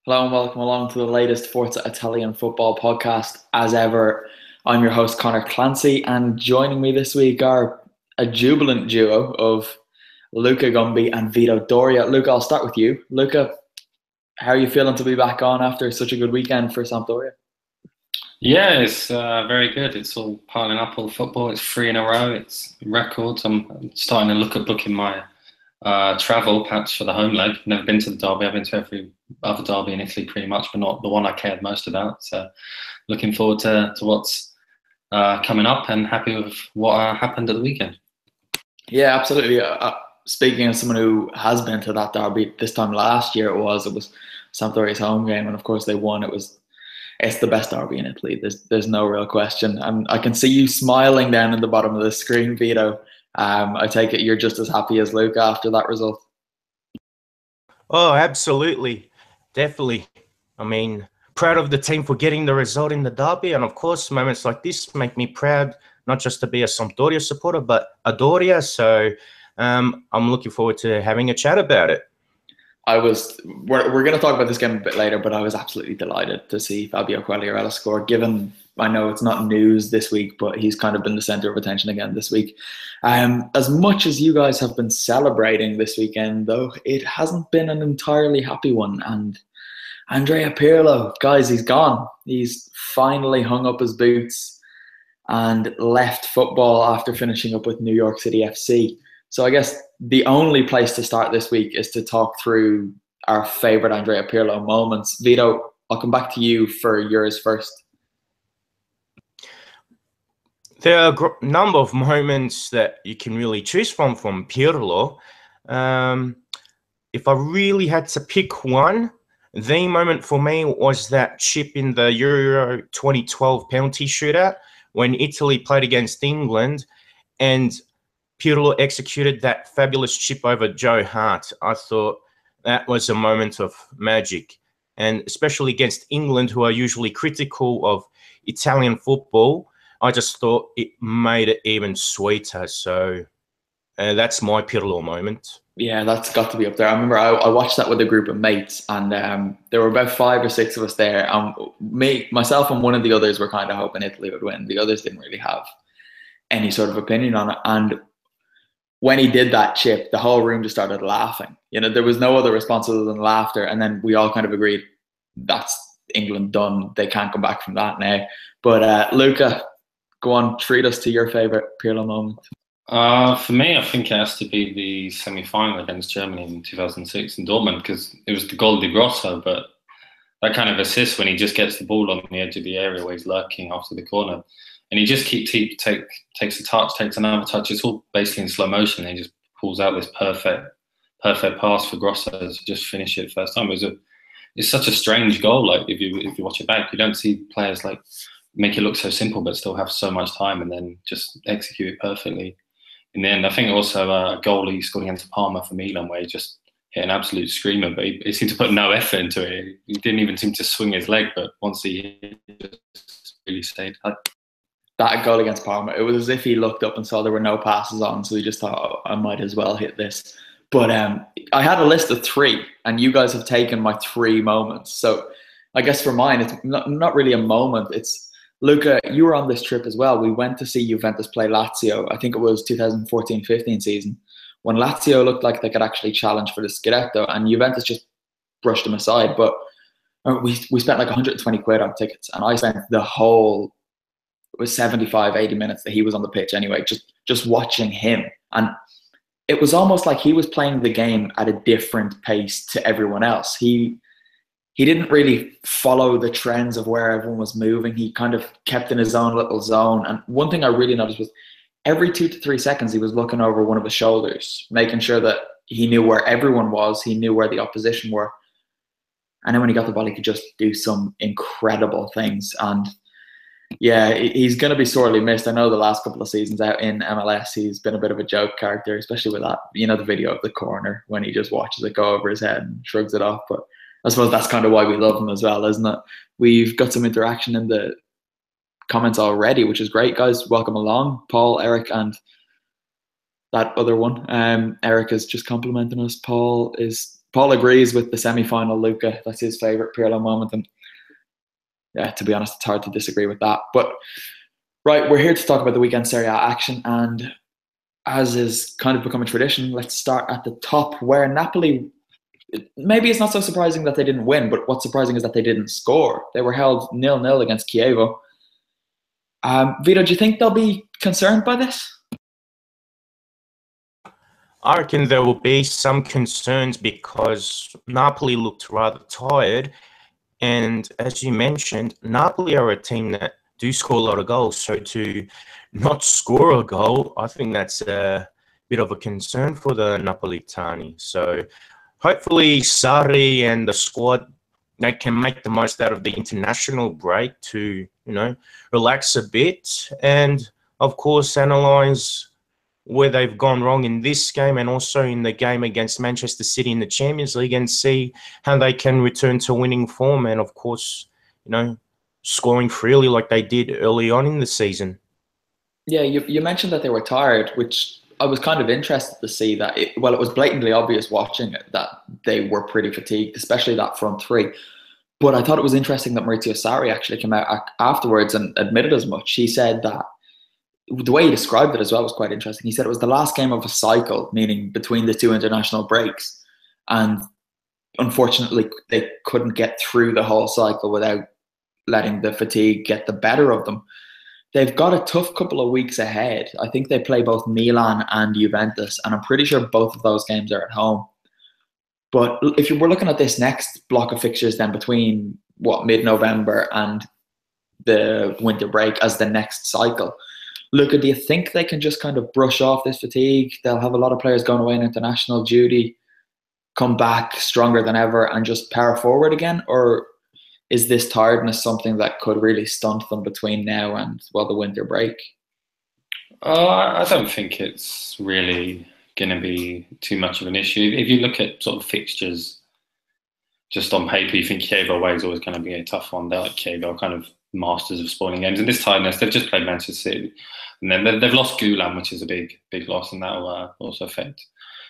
Hello and welcome along to the latest Forza Italian football podcast. As ever, I'm your host Conor Clancy, and joining me this week are a jubilant duo of Luca Gunby and Vito Doria. Luca, I'll start with you. Luca, how are you feeling to be back on after such a good weekend for Sampdoria? Yeah, it's very good. It's all piling up, all the football. It's three in a row. It's records. I'm starting to look at booking my travel perhaps for the home leg. Never been to the derby. I've been to every other derby in Italy pretty much, but not the one I cared most about. So looking forward to what's coming up and happy with what happened at the weekend. Yeah, absolutely. Speaking as someone who has been to that derby, this time last year it was Sampdoria's home game, and of course they won. It's the best derby in Italy. There's no real question. And I can see you smiling down in the bottom of the screen, Vito. I take it you're just as happy as Luca after that result. Oh, absolutely. Definitely. I mean, proud of the team for getting the result in the derby. And of course, moments like this make me proud, not just to be a Sampdoria supporter, but a Doria. So I'm looking forward to having a chat about it. We're going to talk about this game a bit later, but I was absolutely delighted to see Fabio Quagliarella score, given I know it's not news this week, but he's kind of been the center of attention again this week. As much as you guys have been celebrating this weekend, though, it hasn't been an entirely happy one. And Andrea Pirlo, guys, he's gone. He's finally hung up his boots and left football after finishing up with New York City FC. So I guess the only place to start this week is to talk through our favourite Andrea Pirlo moments. Vito, I'll come back to you for yours first. There are a number of moments that you can really choose from Pirlo. If I really had to pick one, the moment for me was that chip in the Euro 2012 penalty shootout when Italy played against England and Pirlo executed that fabulous chip over Joe Hart. I thought that was a moment of magic. And especially against England, who are usually critical of Italian football, I just thought it made it even sweeter. So that's my Pirlo moment. Yeah, that's got to be up there. I remember I watched that with a group of mates, and there were about 5 or 6 of us there. Myself and one of the others were kind of hoping Italy would win. The others didn't really have any sort of opinion on it. And when he did that chip, the whole room just started laughing. You know, there was no other response other than laughter. And then we all kind of agreed, that's England done. They can't come back from that now. But Luca, go on, treat us to your favourite Pirlo moment. For me, I think it has to be the semi-final against Germany in 2006 in Dortmund, because it was the goal di Grosso, but that kind of assist when he just gets the ball on the edge of the area where he's lurking after the corner, and he just takes a touch, takes another touch. It's all basically in slow motion. And he just pulls out this perfect pass for Grosso to just finish it first time. It's such a strange goal. Like if you watch it back, you don't see players like make it look so simple but still have so much time and then just execute it perfectly. In the end, I think also a goal he scored against Parma for Milan, where he just hit an absolute screamer, but he seemed to put no effort into it. He didn't even seem to swing his leg, but once he hit it, just really stayed. That goal against Parma, it was as if he looked up and saw there were no passes on, so he just thought, oh, I might as well hit this. But I had a list of 3, and you guys have taken my 3 moments. So I guess for mine, it's not really a moment. It's Luca, you were on this trip as well. We went to see Juventus play Lazio. I think it was 2014-15 season, when Lazio looked like they could actually challenge for the Scudetto, and Juventus just brushed them aside. But we spent like 120 quid on tickets, and I spent the whole, it was 75, 80 minutes that he was on the pitch anyway, just watching him. And it was almost like he was playing the game at a different pace to everyone else. He didn't really follow the trends of where everyone was moving. He kind of kept in his own little zone. And one thing I really noticed was every 2 to 3 seconds, he was looking over one of his shoulders, making sure that he knew where everyone was. He knew where the opposition were. And then when he got the ball, he could just do some incredible things. And yeah, he's going to be sorely missed. I know the last couple of seasons out in MLS, he's been a bit of a joke character, especially with that, the video of the corner when he just watches it go over his head and shrugs it off. But I suppose that's kind of why we love him as well, isn't it? We've got some interaction in the comments already, which is great, guys. Welcome along, Paul, Eric, and that other one. Eric is just complimenting us. Paul is Paul agrees with the semi-final, Luca. That's his favourite Pirlo moment. And yeah, to be honest, it's hard to disagree with that. But right, we're here to talk about the weekend Serie A action. And as is kind of become a tradition, let's start at the top where Napoli, maybe it's not so surprising that they didn't win, but what's surprising is that they didn't score. They were held 0-0 against Chievo. Vito, do you think they'll be concerned by this? I reckon there will be some concerns because Napoli looked rather tired. And as you mentioned, Napoli are a team that do score a lot of goals. So to not score a goal, I think that's a bit of a concern for the Napolitani. So hopefully Sarri and the squad, they can make the most out of the international break to, relax a bit and, of course, analyse where they've gone wrong in this game and also in the game against Manchester City in the Champions League and see how they can return to winning form and, of course, scoring freely like they did early on in the season. Yeah, you mentioned that they were tired, which I was kind of interested to see that. It was blatantly obvious watching it that they were pretty fatigued, especially that front three. But I thought it was interesting that Maurizio Sarri actually came out afterwards and admitted as much. He said that the way he described it as well was quite interesting. He said it was the last game of a cycle, meaning between the two international breaks. And unfortunately, they couldn't get through the whole cycle without letting the fatigue get the better of them. They've got a tough couple of weeks ahead. I think they play both Milan and Juventus, and I'm pretty sure both of those games are at home. But if we're looking at this next block of fixtures then between, mid-November and the winter break as the next cycle, Luca, do you think they can just kind of brush off this fatigue? They'll have a lot of players going away on international duty, come back stronger than ever and just power forward again? Or is this tiredness something that could really stunt them between now and, the winter break? I don't think it's really going to be too much of an issue. If you look at sort of fixtures just on paper, you think Chievo away is always going to be a tough one. They're like Chievo, kind of masters of spoiling games. And this tiredness, they've just played Manchester City. And then they've lost Gulam, which is a big loss, and that will also affect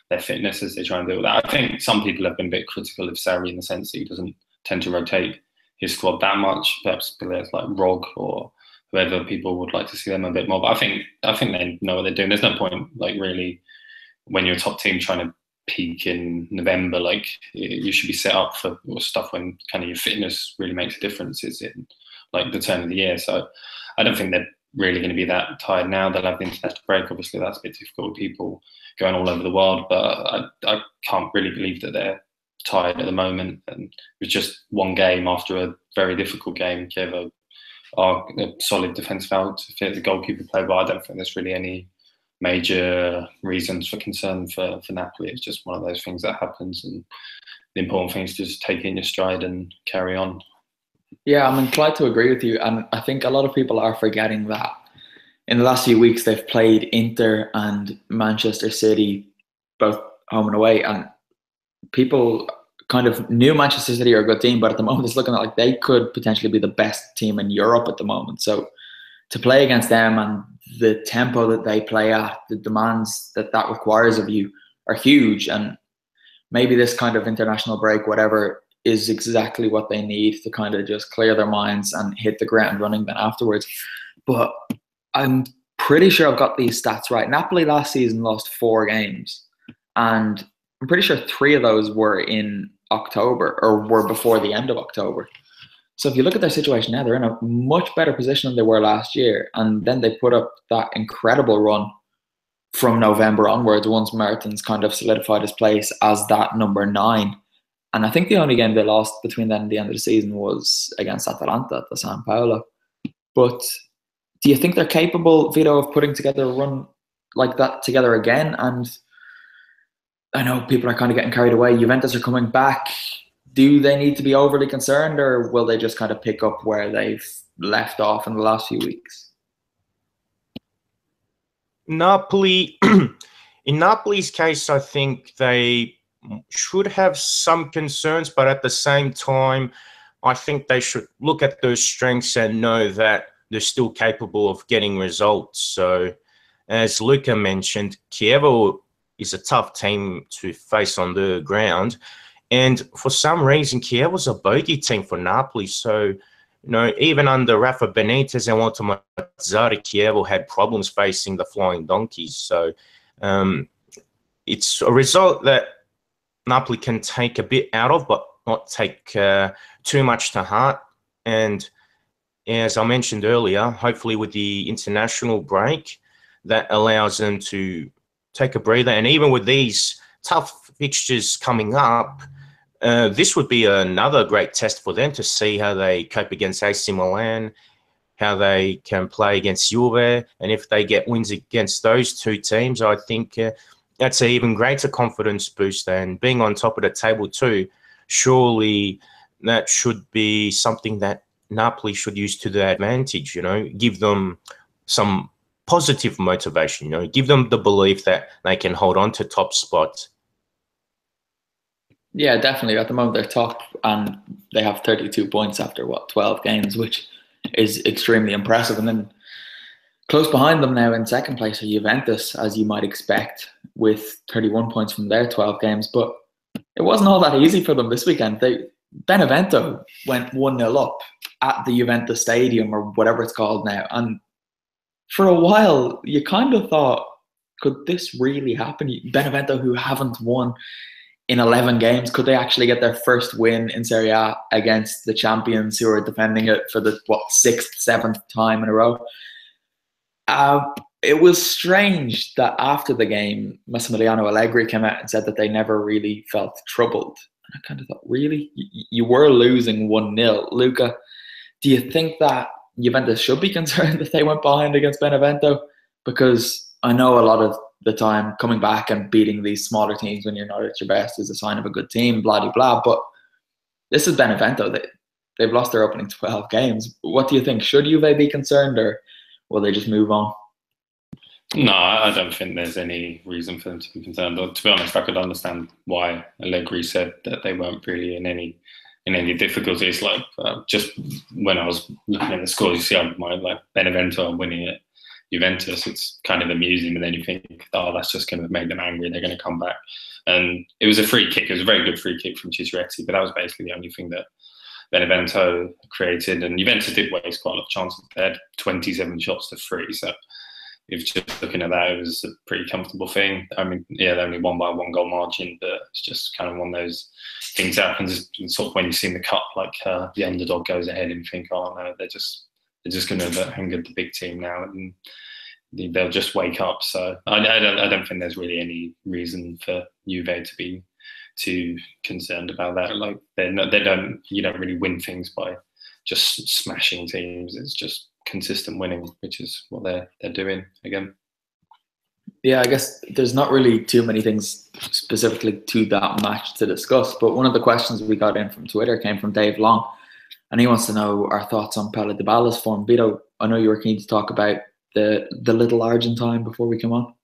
their fitness as they try and deal with that. I think some people have been a bit critical of Sarri in the sense that he doesn't tend to rotate his squad that much. Perhaps players like Rog or whoever, people would like to see them a bit more. But I think they know what they're doing. There's no point, really, when you're a top team trying to peak in November. You should be set up for stuff when kind of your fitness really makes a difference. Is in the turn of the year. So I don't think they're really going to be that tired now. They'll have the international break. Obviously, that's a bit difficult with people going all over the world. But I can't really believe that they're tired at the moment. And it was just one game after a very difficult game. Chievo are a solid defensive outfit. The goalkeeper play, but I don't think there's really any major reasons for concern for Napoli. It's just one of those things that happens, and the important thing is to just take it in your stride and carry on. Yeah, I'm inclined to agree with you. And I think a lot of people are forgetting that in the last few weeks they've played Inter and Manchester City, both home and away. And people kind of knew Manchester City are a good team, but at the moment it's looking like they could potentially be the best team in Europe at the moment. So to play against them and the tempo that they play at, the demands that requires of you are huge. And maybe this kind of international break, whatever, is exactly what they need to kind of just clear their minds and hit the ground running then afterwards. But I'm pretty sure I've got these stats right. Napoli last season lost 4 games, and I'm pretty sure 3 of those were in October or were before the end of October. So if you look at their situation now, they're in a much better position than they were last year. And then they put up that incredible run from November onwards once Mertens kind of solidified his place as that number 9. And I think the only game they lost between then and the end of the season was against Atalanta at the San Paolo. But do you think they're capable, Vito, of putting together a run like that together again? And I know people are kind of getting carried away. Juventus are coming back. Do they need to be overly concerned, or will they just kind of pick up where they've left off in the last few weeks? Napoli, in Napoli's case, I think they should have some concerns, but at the same time, I think they should look at those strengths and know that they're still capable of getting results. So, as Luca mentioned, Chievo is a tough team to face on the ground. And for some reason, Kiev was a bogey team for Napoli. So, even under Rafa Benitez and Walter Mazzarri, Kiev had problems facing the Flying Donkeys. So it's a result that Napoli can take a bit out of, but not take too much to heart. And as I mentioned earlier, hopefully with the international break, that allows them to take a breather. And even with these tough fixtures coming up, this would be another great test for them to see how they cope against AC Milan, how they can play against Juve. And if they get wins against those two teams, I think that's an even greater confidence boost. And being on top of the table too, surely that should be something that Napoli should use to their advantage, give them some positive motivation, give them the belief that they can hold on to top spots. Yeah, definitely. At the moment, they're top and they have 32 points after, 12 games, which is extremely impressive. And then close behind them now in second place are Juventus, as you might expect, with 31 points from their 12 games. But it wasn't all that easy for them this weekend. Benevento went 1-0 up at the Juventus Stadium, or whatever it's called now. And for a while, you kind of thought, could this really happen? Benevento, who haven't won in 11 games, could they actually get their first win in Serie A against the champions who are defending it for the, 6th, 7th time in a row? It was strange that after the game, Massimiliano Allegri came out and said that they never really felt troubled. And I kind of thought, really? You were losing 1-0. Luca, do you think that Juventus should be concerned that they went behind against Benevento? Because I know a lot of the time coming back and beating these smaller teams when you're not at your best is a sign of a good team, blah, blah, blah. But this is Benevento. They've lost their opening 12 games. What do you think? Should Juve be concerned, or will they just move on? No, I don't think there's any reason for them to be concerned. But to be honest, I could understand why Allegri said that they weren't really in any difficulties. Like just when I was looking at the scores, you see Benevento are winning it. Juventus, it's kind of amusing, but then you think, oh, that's just going to make them angry. They're going to come back. And it was a free kick. It was a very good free kick from Blucerchiati, but that was basically the only thing that Benevento created. And Juventus did waste quite a lot of chances. They had 27 shots to 3. So if just looking at that, it was a pretty comfortable thing. I mean, yeah, they only won by 1 goal margin, but it's just kind of one of those things that happens. Sort of when you see in the cup, like the underdog goes ahead and you think, oh no, they're just going to hang at the big team now, and they'll just wake up. So I don't think there's really any reason for Juve to be too concerned about that. Like you don't really win things by just smashing teams. It's just consistent winning, which is what they're doing again. Yeah, I guess there's not really too many things specifically to that match to discuss, but one of the questions we got in from Twitter came from Dave Long, and he wants to know our thoughts on Paulo Dybala's form. Vito, I know you were keen to talk about the little Argentine before we come on.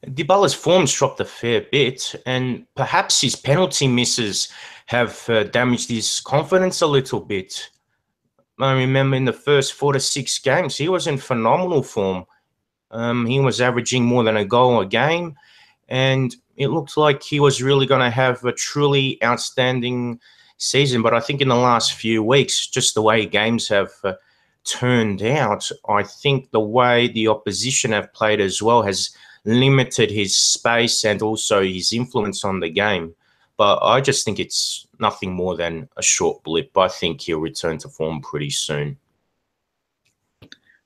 Dybala's form's dropped a fair bit, and perhaps his penalty misses have damaged his confidence a little bit. I remember in the first 4 to 6 games, he was in phenomenal form. He was averaging more than a goal a game, and it looked like he was really going to have a truly outstanding season. But I think in the last few weeks, just the way games have turned out, I think the way the opposition have played as well has limited his space and also his influence on the game. But I just think it's nothing more than a short blip. I think he'll return to form pretty soon.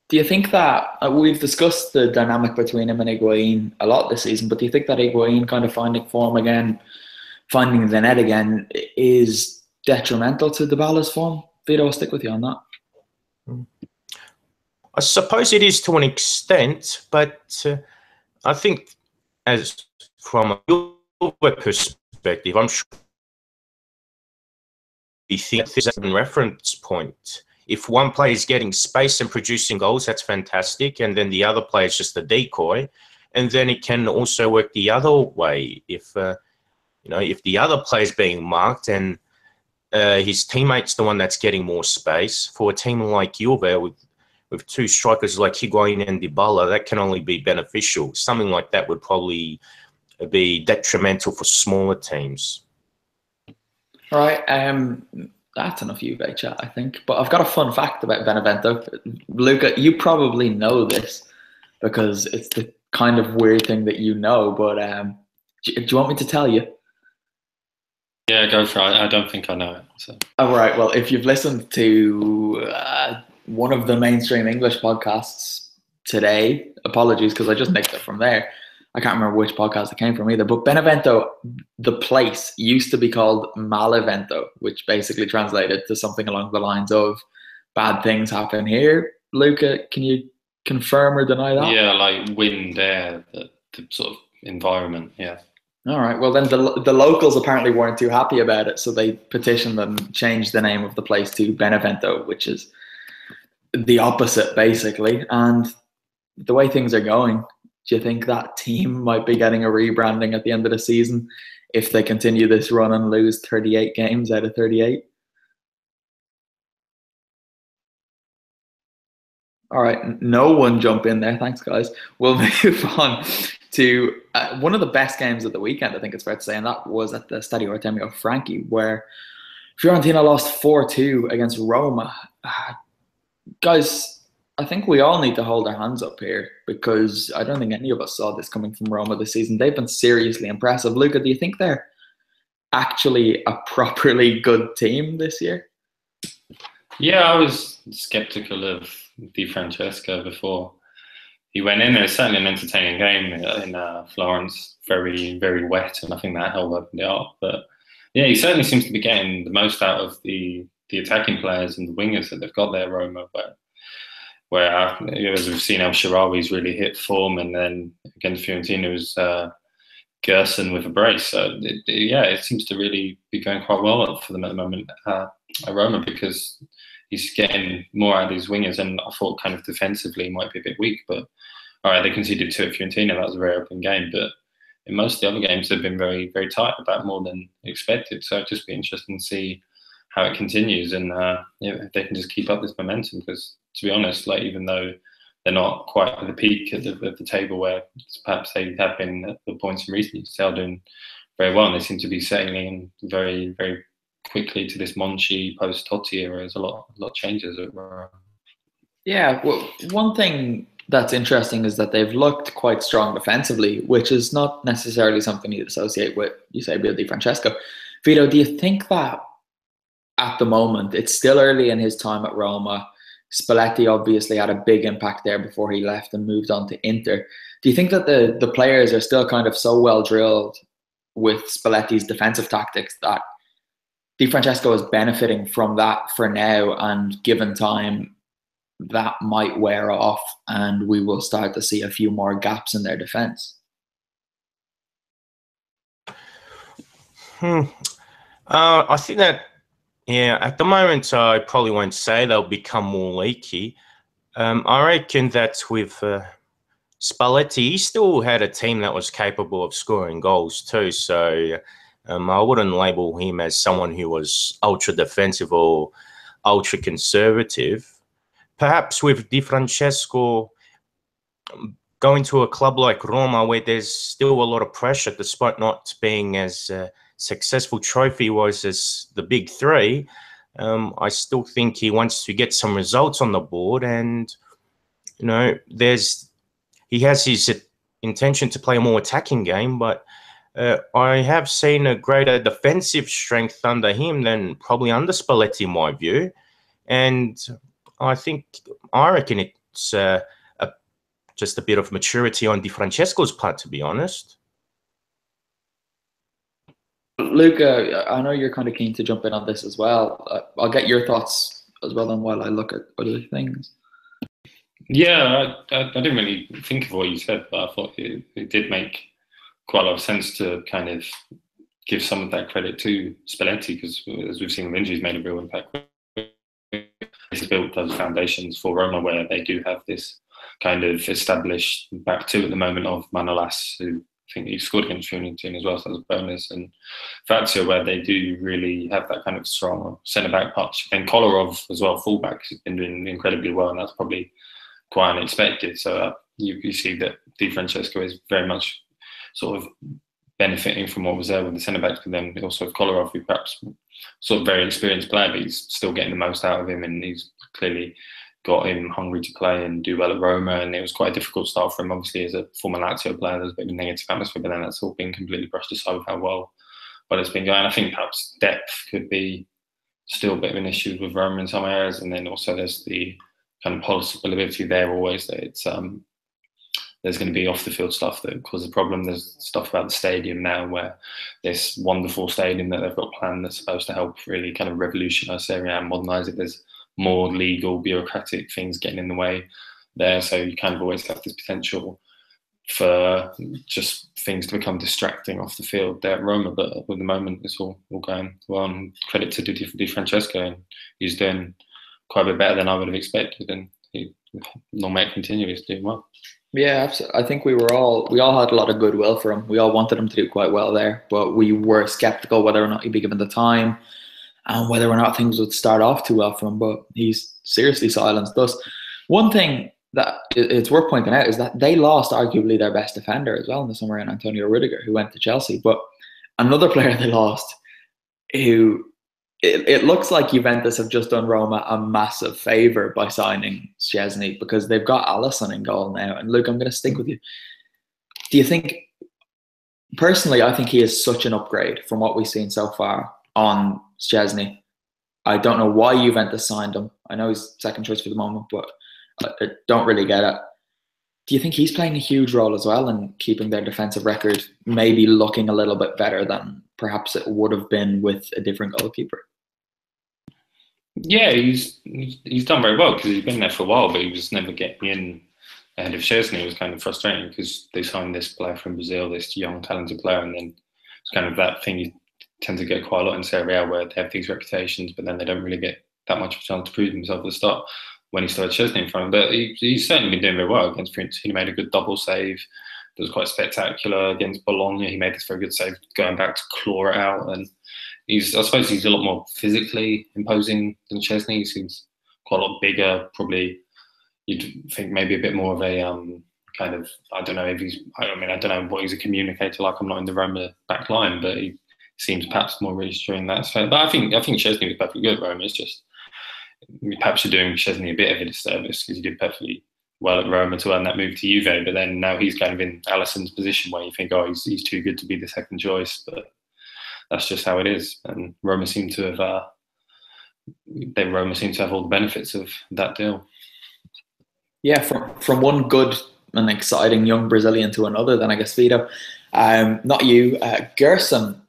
Do you think that, we've discussed the dynamic between him and Higuain a lot this season, but do you think that Higuain kind of finding form again, finding the net again, is detrimental to Dybala's form? Vito, I'll stick with you on that. I suppose it is to an extent, but I think as from a perspective, I'm sure we think there's a reference point. If one player is getting space and producing goals, that's fantastic. And then the other player is just a decoy. And then it can also work the other way. If the other player is being marked and his teammate's the one that's getting more space, for a team like Juve with 2 strikers like Higuain and Dybala, that can only be beneficial. Something like that would probably be detrimental for smaller teams. All right. That's enough Juve chat, I think. But I've got a fun fact about Benevento. Luca, you probably know this because it's the kind of weird thing that you know. But do you want me to tell you? Yeah, go for it. I don't think I know it. So. All right. Well, if you've listened to one of the mainstream English podcasts today, apologies because I just nicked it from there. I can't remember which podcast it came from either. But Benevento, the place, used to be called Malevento, which basically translated to something along the lines of bad things happen here. Luca, can you confirm or deny that? Yeah, like wind, air, the sort of environment. Yeah. All right. Well, then the locals apparently weren't too happy about it, so they petitioned and changed the name of the place to Benevento, which is the opposite, basically. And the way things are going, do you think that team might be getting a rebranding at the end of the season if they continue this run and lose 38 games out of 38? All right. No one jump in there. Thanks, guys. We'll move on to one of the best games of the weekend, I think it's fair to say, and that was at the Stadio Artemio Franchi, where Fiorentina lost 4-2 against Roma. Guys, I think we all need to hold our hands up here because I don't think any of us saw this coming from Roma this season. They've been seriously impressive. Luca, do you think they're actually a properly good team this year? Yeah, I was skeptical of Di Francesco before he went in. It was certainly an entertaining game in Florence, very, very wet, and I think that helped open it up. But yeah, he certainly seems to be getting the most out of the attacking players and the wingers that they've got there, Roma. But where, as we've seen, El Shaarawy's really hit form, and then against Fiorentina it was Gerson with a brace. So it seems to really be going quite well for them at the moment at Roma because he's getting more out of these wingers, and I thought kind of defensively he might be a bit weak, but all right, they conceded 2 at Fiorentina. That was a very open game, but in most of the other games they've been very, very tight, about more than expected. So it'd just be interesting to see how it continues and if they can just keep up this momentum. Because to be honest, like even though they're not quite at the peak of the table where perhaps they have been at the points in recent years, they're doing very well, and they seem to be sailing very, very quickly to this Monchi post-Totti era. There's a lot of changes. Yeah, well, one thing that's interesting is that they've looked quite strong defensively, which is not necessarily something you'd associate with Eusebio Di Francesco. Vito, do you think that at the moment, it's still early in his time at Roma, Spalletti obviously had a big impact there before he left and moved on to Inter. Do you think that the players are still kind of so well drilled with Spalletti's defensive tactics that Di Francesco is benefiting from that for now, and given time, that might wear off and we will start to see a few more gaps in their defense? I think that, at the moment, I probably won't say they'll become more leaky. I reckon that with Spalletti, he still had a team that was capable of scoring goals too. So I wouldn't label him as someone who was ultra defensive or ultra conservative. Perhaps with Di Francesco going to a club like Roma, where there's still a lot of pressure, despite not being as successful trophy-wise as the big three, I still think he wants to get some results on the board, and he has his intention to play a more attacking game, but I have seen a greater defensive strength under him than probably under Spalletti, in my view. And I reckon it's just a bit of maturity on Di Francesco's part, to be honest. Luca, I know you're kind of keen to jump in on this as well. I'll get your thoughts as well then while I look at other things. Yeah, I didn't really think of what you said, but I thought it did make quite a lot of sense to kind of give some of that credit to Spalletti, because as we've seen with injuries, made a real impact. He's built those foundations for Roma where they do have this kind of established back two at the moment of Manolas, who I think he scored against Fiorentina as well, so that's a bonus, and Fazio, where they do really have that kind of strong centre-back touch. And Kolarov as well, full-back, has been doing incredibly well, and that's probably quite unexpected. So you see that Di Francesco is very much sort of benefiting from what was there with the centre backs, but then also with Kolarov, who perhaps sort of very experienced player, but he's still getting the most out of him, and he's clearly got him hungry to play and do well at Roma. And it was quite a difficult start for him, obviously, as a former Lazio player. There's a bit of a negative atmosphere, but then that's all been completely brushed aside with how well it's been going. I think perhaps depth could be still a bit of an issue with Roma in some areas, and then also there's the kind of possibility there always that it's there's going to be off the field stuff that causes a problem. There's stuff about the stadium now, where this wonderful stadium that they've got planned that's supposed to help really kind of revolutionise Serie and modernise it. There's more legal, bureaucratic things getting in the way there, so you kind of always have this potential for just things to become distracting off the field there at Roma. But at the moment, it's all going well. And credit to Di Francesco, and he's doing quite a bit better than I would have expected, and he will make continue. He's doing well. Yeah, absolutely. I think we all had a lot of goodwill for him. We all wanted him to do quite well there, but we were skeptical whether or not he'd be given the time and whether or not things would start off too well for him. But he's seriously silenced us. One thing that it's worth pointing out is that they lost arguably their best defender as well in the summer, in Antonio Rudiger, who went to Chelsea. But another player they lost, who it looks like Juventus have just done Roma a massive favour by signing Szczesny, because they've got Alisson in goal now. And Luke, I'm going to stick with you. Do you think, personally, I think he is such an upgrade from what we've seen so far on Szczesny. I don't know why Juventus signed him. I know he's second choice for the moment, but I don't really get it. Do you think he's playing a huge role as well in keeping their defensive record maybe looking a little bit better than perhaps it would have been with a different goalkeeper? Yeah, he's done very well, because he's been there for a while, but he was never getting in ahead of Szczesny. It was kind of frustrating because they signed this player from Brazil, this young, talented player, and then it's kind of that thing you tend to get quite a lot in Serie A, where they have these reputations, but then they don't really get that much of a chance to prove themselves at the start when he started Szczesny in front. But he's certainly been doing very well against Fiorentina. He made a good double save. It was quite spectacular against Bologna. He made this very good save, going back to claw it out. And I suppose he's a lot more physically imposing than Szczesny. He seems quite a lot bigger. Probably you'd think maybe a bit more of a kind of, I don't know if he's, I don't know what he's a communicator like. I'm not in the Roma back line, but he seems perhaps more reassuring that. So, but I think Szczesny was perfectly good at Roma. It's just perhaps you're doing Szczesny a bit of a disservice, because he did perfectly well at Roma to earn that move to Juve, but then now he's kind of in Alisson's position where you think, oh, he's too good to be the second choice, but that's just how it is. And Roma seem to have all the benefits of that deal. Yeah, from one good and exciting young Brazilian to another, then I guess Vito. Not you, Gerson.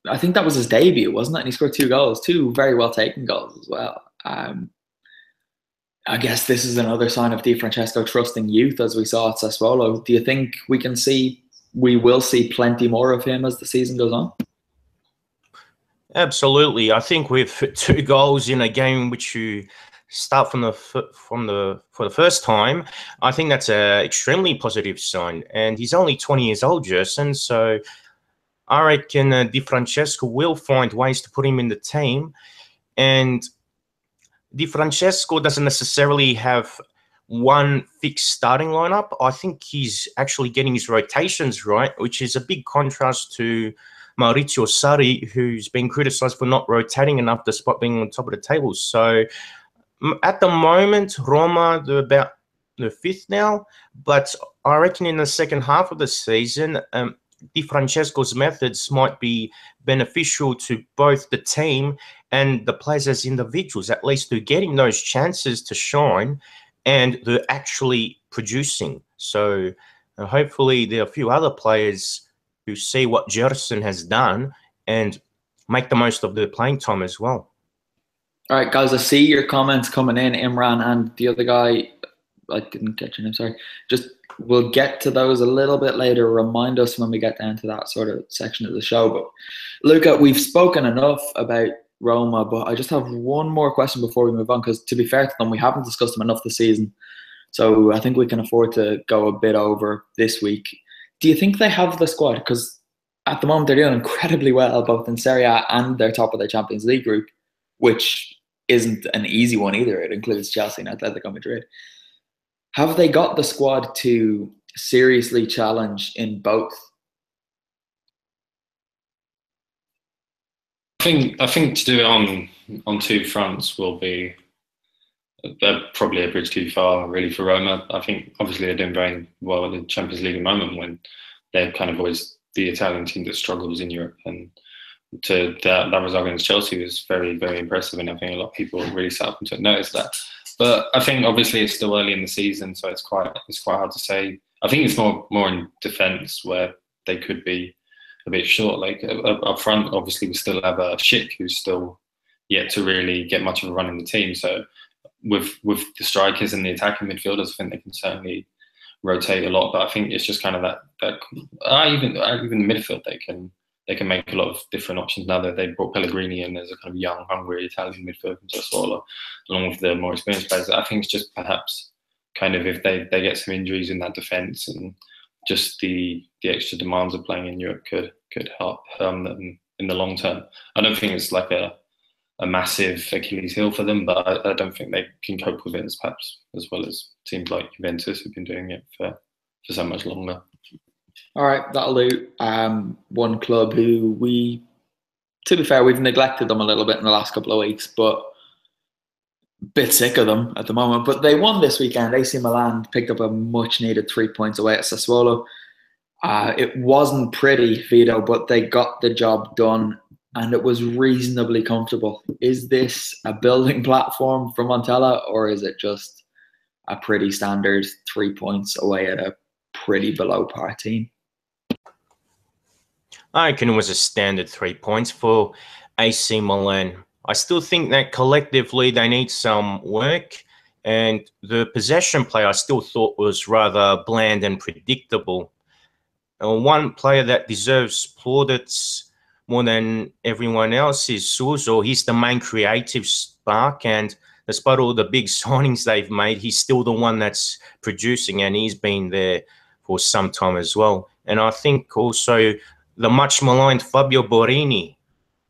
I think that was his debut, wasn't it? And he scored 2 goals, 2 very well taken goals as well. I guess this is another sign of Di Francesco trusting youth, as we saw at Sassuolo. Do you think we will see plenty more of him as the season goes on? Absolutely. I think with 2 goals in a game which you start for the first time, I think that's an extremely positive sign. And he's only 20 years old, Gerson, so I reckon Di Francesco will find ways to put him in the team. And Di Francesco doesn't necessarily have one fixed starting lineup. I think he's actually getting his rotations right, which is a big contrast to Maurizio Sarri, who's been criticised for not rotating enough despite being on top of the table. So at the moment, Roma, they're about the 5th now, but I reckon in the second half of the season, Di Francesco's methods might be beneficial to both the team and the players as individuals. At least they're getting those chances to shine and they're actually producing. So hopefully there are a few other players who see what Gerson has done and make the most of their playing time as well. All right, guys, I see your comments coming in, Imran, and the other guy, I didn't get your name, sorry. We'll get to those a little bit later. Remind us when we get down to that sort of section of the show. But Luca, we've spoken enough about Roma, but I just have one more question before we move on, because to be fair to them, we haven't discussed them enough this season. So I think we can afford to go a bit over this week. Do you think they have the squad? Because at the moment they're doing incredibly well, both in Serie A and they're top of the Champions League group, which isn't an easy one either. It includes Chelsea and Atletico Madrid. Have they got the squad to seriously challenge in both? think to do it on two fronts will be probably a bridge too far, really, for Roma. I think obviously they're doing very well in the Champions League at the moment, when they're kind of always the Italian team that struggles in Europe. And to that result against Chelsea was very, very impressive, and I think a lot of people really sat up and took notice of that. But I think obviously it's still early in the season, so it's quite hard to say. I think it's more in defence where they could be a bit short. Like up front, obviously we still have a Schick who's still yet to really get much of a run in the team. So with the strikers and the attacking midfielders, I think they can certainly rotate a lot. But I think it's just kind of that even the midfield, they can make a lot of different options now that they've brought Pellegrini in as a kind of young, hungry Italian midfielder from Sassuolo, along with the more experienced players. I think it's just perhaps kind of if they get some injuries in that defence, and just the extra demands of playing in Europe could help them in the long term. I don't think it's like a massive Achilles heel for them, but I don't think they can cope with it as well as teams like Juventus who've been doing it for so much longer. All right, that'll do. One club who to be fair, we've neglected them a little bit in the last couple of weeks, but a bit sick of them at the moment. But they won this weekend. AC Milan picked up a much-needed 3 points away at Sassuolo. It wasn't pretty, Vito, but they got the job done, and it was reasonably comfortable. Is this a building platform for Montella, or is it just a pretty standard 3 points away at a pretty below-par team? I reckon it was a standard 3 points for AC Milan. I still think that collectively they need some work, and the possession play I still thought was rather bland and predictable. One player that deserves plaudits more than everyone else is Suso. He's the main creative spark, and despite all the big signings they've made, he's still the one that's producing, and he's been there for some time as well. And I think also the much maligned Fabio Borini,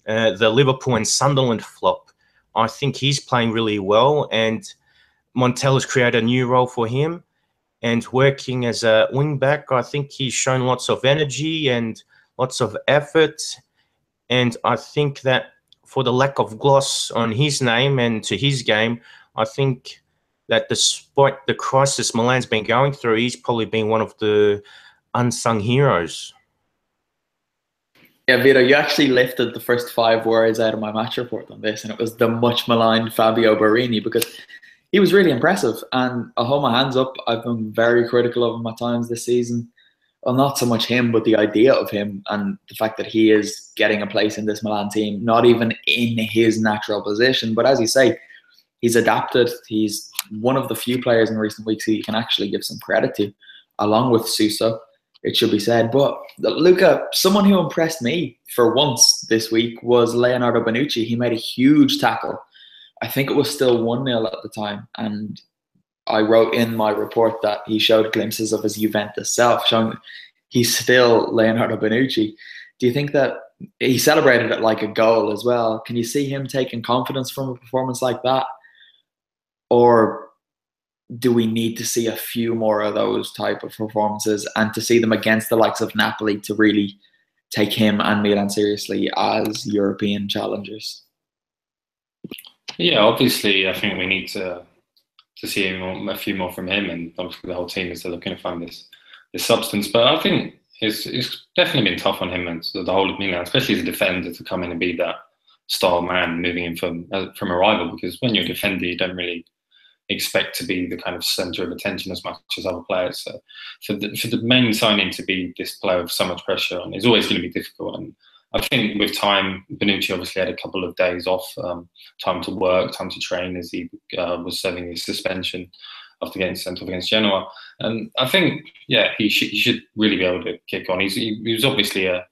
the Liverpool and Sunderland flop, I think he's playing really well, and Montella's created a new role for him. And working as a wing back, I think he's shown lots of energy and lots of effort. And I think that for the lack of gloss on his name and to his game, I think that despite the crisis Milan's been going through, he's probably been one of the unsung heroes. Yeah, Vito, you actually lifted the first 5 words out of my match report on this, and it was the much maligned Fabio Borini, because he was really impressive. And I'll hold my hands up, I've been very critical of him at times this season. Well, not so much him, but the idea of him and the fact that he is getting a place in this Milan team, not even in his natural position. But as you say, he's adapted. He's one of the few players in recent weeks who you can actually give some credit to, along with Suso, it should be said. But Luca, someone who impressed me for once this week was Leonardo Bonucci. He made a huge tackle. I think it was still 1-0 at the time. And I wrote in my report that he showed glimpses of his Juventus self, showing that he's still Leonardo Bonucci. Do you think that he celebrated it like a goal as well? Can you see him taking confidence from a performance like that? Or do we need to see a few more of those type of performances, and to see them against the likes of Napoli to really take him and Milan seriously as European challengers? Yeah, obviously, I think we need to see a few more from him, and obviously the whole team is looking to find this substance. But I think it's definitely been tough on him and the whole of Milan, especially as a defender, to come in and be that star man moving in from a rival. Because when you're a defender, you don't really expect to be the kind of centre of attention as much as other players. So for the main signing to be this player with so much pressure on is always going to be difficult. And I think with time, Bonucci obviously had a couple of days off, time to work, time to train, as he was serving his suspension after getting sent off against Genoa. And I think, yeah, he should really be able to kick on. He was obviously a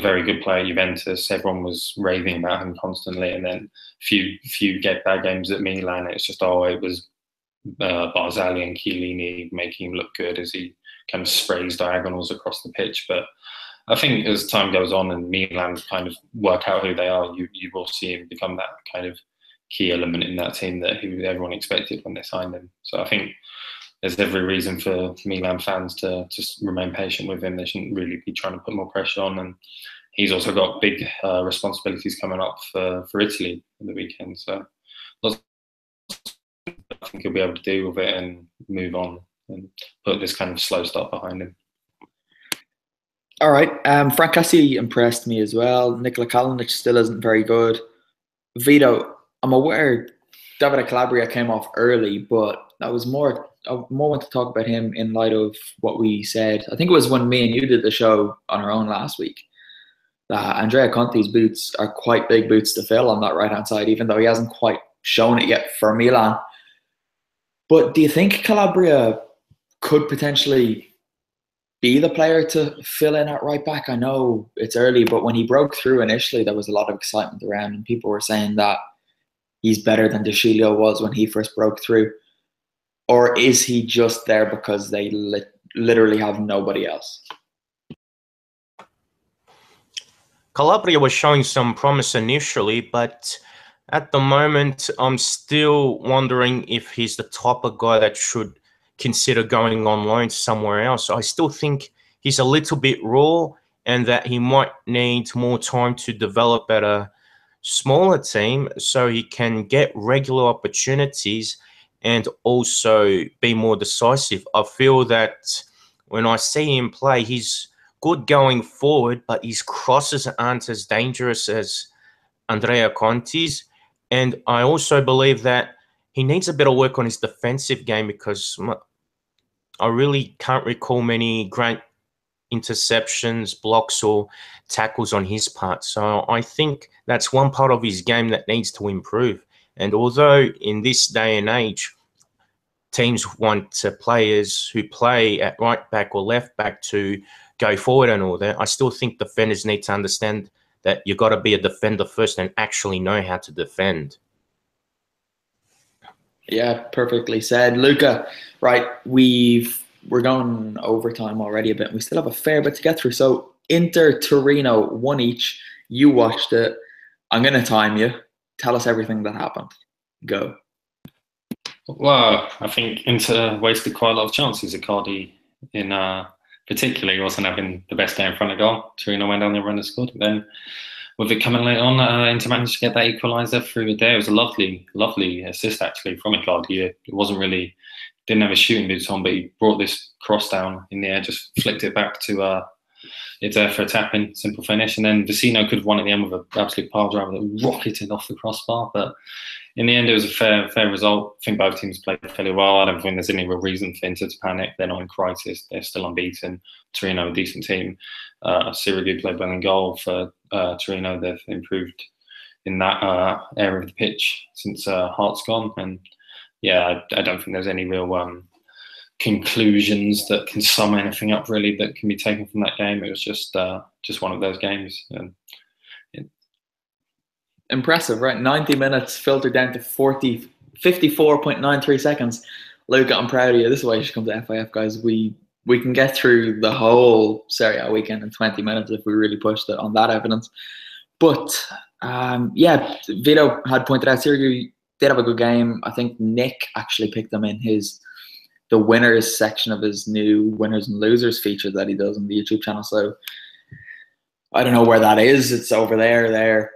very good player at Juventus. Everyone was raving about him constantly, and then few get bad games at Milan. It's just it was Barzagli and Chiellini making him look good as he kind of sprays diagonals across the pitch. But I think as time goes on and Milan kind of work out who they are, you will see him become that kind of key element in that team that everyone expected when they signed him. So I think there's every reason for Milan fans to just remain patient with him. They shouldn't really be trying to put more pressure on. And he's also got big responsibilities coming up for Italy in the weekend. So lots I think he'll be able to deal with it and move on and put this kind of slow start behind him. All right. Frank Cassie impressed me as well. Nikola Kalinic still isn't very good. Vito, I'm aware Davide Calabria came off early, but I more want to talk about him in light of what we said. I think it was when me and you did the show on our own last week, that Andrea Conte's boots are quite big boots to fill on that right-hand side, even though he hasn't quite shown it yet for Milan. But do you think Calabria could potentially be the player to fill in at right back? I know it's early, but when he broke through initially, there was a lot of excitement around, and people were saying that he's better than De Sciglio was when he first broke through. Or is he just there because they literally have nobody else? Calabria was showing some promise initially, but at the moment, I'm still wondering if he's the type of guy that should consider going on loan somewhere else. I still think he's a little bit raw and that he might need more time to develop at a smaller team so he can get regular opportunities and also be more decisive. I feel that when I see him play, he's good going forward, but his crosses aren't as dangerous as Andrea Conti's. And I also believe that he needs a bit of work on his defensive game, because I really can't recall many great interceptions, blocks, or tackles on his part. So I think that's one part of his game that needs to improve. And although in this day and age, teams want players who play at right back or left back to go forward and all that, I still think defenders need to understand that you've got to be a defender first and actually know how to defend. Yeah, perfectly said. Luca, right, we're going overtime already a bit. We still have a fair bit to get through. So Inter, Torino, 1 each. You watched it. I'm going to time you. Tell us everything that happened. Go. Well, I think Inter wasted quite a lot of chances. Icardi, in particular, he wasn't having the best day in front of goal. Torino went down there and scored. Then, with it coming late on, Inter managed to get that equaliser through there. It was a lovely, lovely assist actually from Icardi. It wasn't really, didn't have a shooting boots on, but he brought this cross down in the air, just flicked it back to it's there for a tap-in, simple finish. And then Vecino could have won at the end with an absolute pile driver that rocketed off the crossbar. But in the end, it was a fair result. I think both teams played fairly well. I don't think there's any real reason for Inter to panic. They're not in crisis. They're still unbeaten. Torino, a decent team. Serie played well in goal for Torino. They've improved in that area of the pitch since Hart's gone. And yeah, I don't think there's any real conclusions that can sum anything up really that can be taken from that game. It was just one of those games. Impressive, right? 90 minutes filtered down to 54.93 seconds. Luca, I'm proud of you. This is why you should come to FIF, guys. We can get through the whole Serie A weekend in 20 minutes if we really pushed it on that evidence. But yeah, Vito had pointed out Serie did have a good game. I think Nick actually picked them in the winners section of his new winners and losers feature that he does on the YouTube channel. So I don't know where that is. It's over there.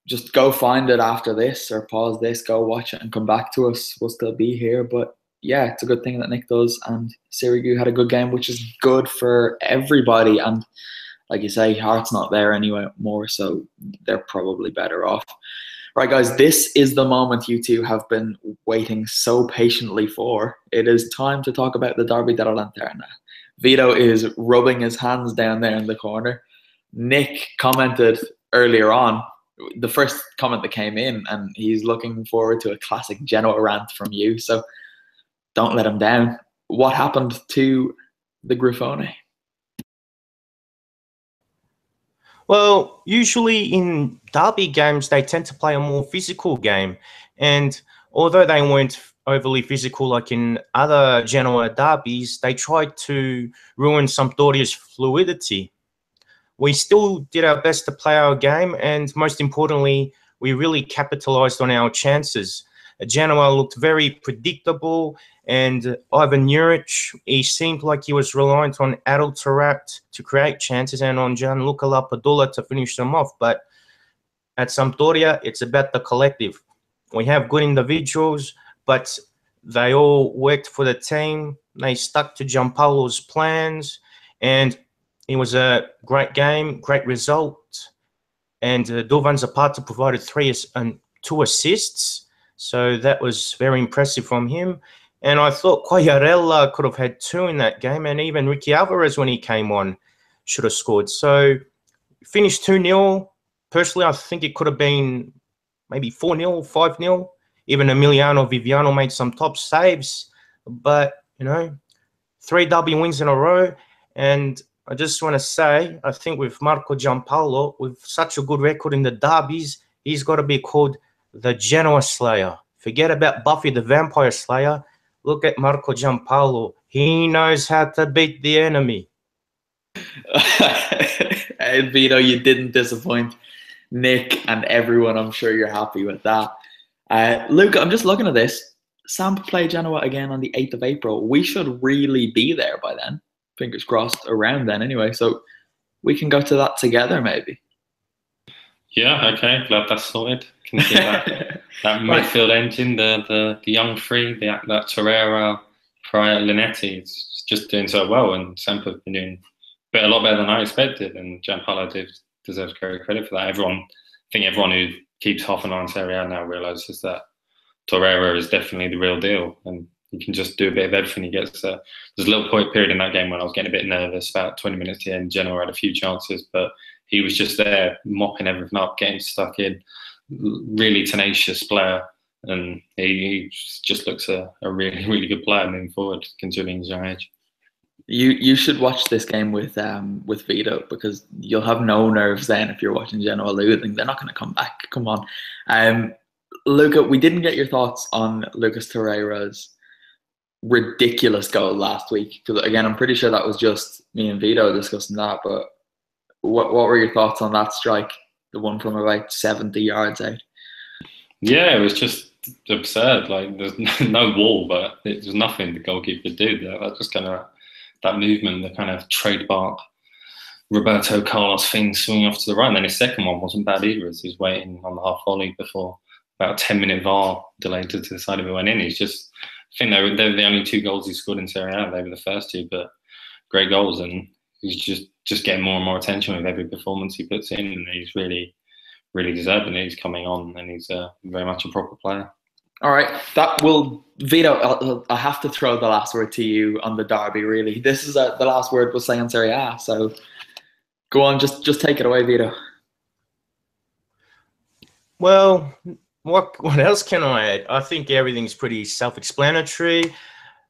Just go find it after this, or pause this, go watch it and come back to us. We'll still be here. But yeah, it's a good thing that Nick does. And Serie had a good game, which is good for everybody. And like you say, Hart's not there anymore, so they're probably better off. Right, guys, this is the moment you two have been waiting so patiently for. It is time to talk about the Derby della Lanterna. Vito is rubbing his hands down there in the corner. Nick commented earlier on, the first comment that came in, and he's looking forward to a classic Genoa rant from you, so don't let him down. What happened to the Grifone? Well, usually in derby games, they tend to play a more physical game. And although they weren't overly physical like in other Genoa derbies, they tried to ruin Sampdoria's fluidity. We still did our best to play our game, and most importantly, we really capitalized on our chances. Genoa looked very predictable, And Ivan Juric, he seemed like he was reliant on Adel Taarabt to create chances and on Gianluca Lapadula to finish them off. But at Sampdoria, it's about the collective. We have good individuals, but they all worked for the team. They stuck to Gianpaolo's plans, and it was a great game, great result. And Duvan Zapata provided 2 assists, so that was very impressive from him. And I thought Quagliarella could have had 2 in that game, and even Ricky Alvarez, when he came on, should have scored. So finished 2-0. Personally, I think it could have been maybe 4-0, 5-0. Even Emiliano Viviano made some top saves. But, 3 derby wins in a row. And I just want to say, I think with Marco Gianpaolo, with such a good record in the derbies, he's got to be called the Genoa Slayer. Forget about Buffy the Vampire Slayer. Look at Marco Gianpaolo. He knows how to beat the enemy. Vito, you didn't disappoint Nick and everyone. I'm sure you're happy with that. Luca, I'm just looking at this. Samp play Genoa again on the 8th of April. We should really be there by then. Fingers crossed, around then anyway. So we can go to that together maybe. Yeah, okay. Glad that's sorted. Can see that midfield engine, the young three, that Torreira, Freire, Linetti, it's just doing so well, and Samp have been doing a lot better than I expected, and Gianpaolo deserves credit for that. I think everyone who keeps half an eye on Serie A now realises that Torreira is definitely the real deal, and he can just do a bit of everything. He gets there's a little point period in that game when I was getting a bit nervous. About 20 minutes to the end, Genoa had a few chances, but he was just there mopping everything up, getting stuck in. Really tenacious player, and he just looks a really, really good player moving forward, considering his young age. You should watch this game with Vito, because you'll have no nerves then if you're watching Genoa losing. They're not going to come back. Come on. Luca, we didn't get your thoughts on Lucas Torreira's ridiculous goal last week, because again, I'm pretty sure that was just me and Vito discussing that, but what were your thoughts on that strike, the one from about 70 yards out? Yeah, it was just absurd. Like, there's no wall, but there's nothing the goalkeeper could do. That just kind of that movement, the kind of trademark Roberto Carlos thing, swinging off to the right. And then his second one wasn't bad either, as he was waiting on the half volley before about a 10-minute VAR delay to decide if it went in. He's just, I think they're the only 2 goals he scored in Serie A. They were the first 2, but great goals, and he's just getting more and more attention with every performance he puts in, and he's really, really deserving. He's coming on, and he's very much a proper player. All right, that will Vito. I have to throw the last word to you on the derby. Really, this is the last word we'll say on Serie A. So go on, just take it away, Vito. Well, what else can I add? I think everything's pretty self-explanatory.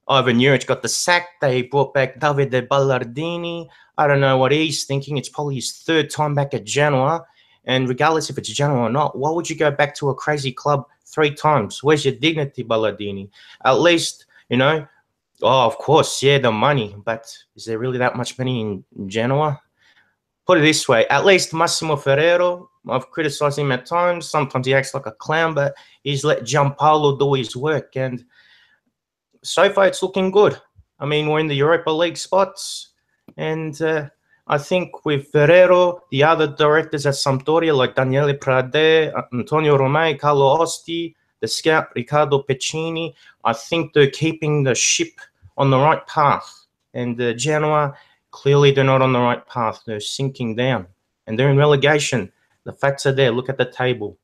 Ivan Juric got the sack. They brought back Davide Ballardini. I don't know what he's thinking. It's probably his 3rd time back at Genoa. And regardless if it's Genoa or not, why would you go back to a crazy club 3 times? Where's your dignity, Ballardini? At least, of course, yeah, the money. But is there really that much money in Genoa? Put it this way. At least Massimo Ferrero, I've criticised him at times. Sometimes he acts like a clown, but he's let Gianpaolo do his work. And so far, it's looking good. I mean, we're in the Europa League spots. And I think with Ferrero, the other directors at Sampdoria, like Daniele Prade, Antonio Romei, Carlo Osti, the scout Riccardo Pecini, I think they're keeping the ship on the right path. And Genoa, clearly they're not on the right path. They're sinking down. And they're in relegation. The facts are there. Look at the table.